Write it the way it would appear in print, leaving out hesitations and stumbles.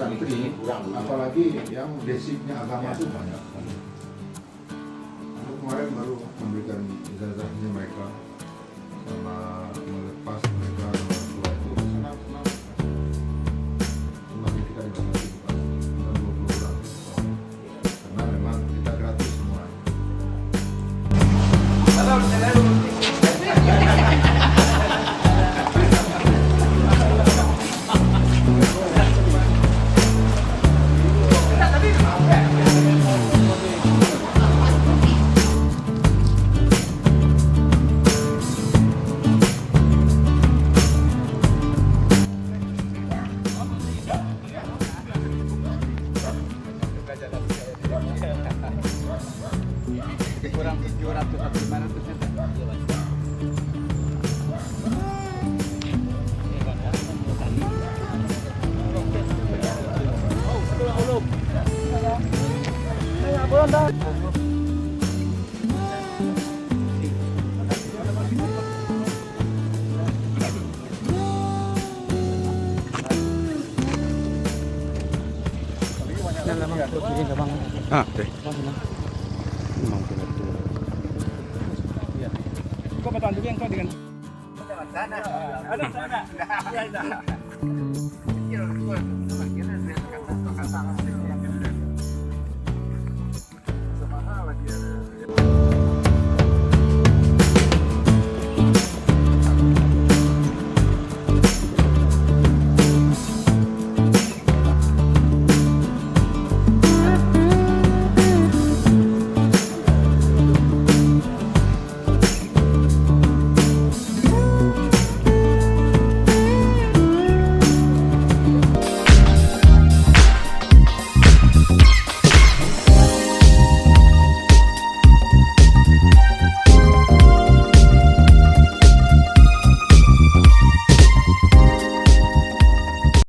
santri, apalagi yang basicnya agama itu banyak. Aku kemarin baru memberikan ijazahnya mereka sama melepas mereka orang tua itu sangat senang. Semakin kita dibatasi bukan 20 orang karena memang kita gratis semua. Kurang 700 atau 500 juta. Ah, deh. Mau ke itu. Iya. Kau betul juga engkau dengan sana. Ada sana.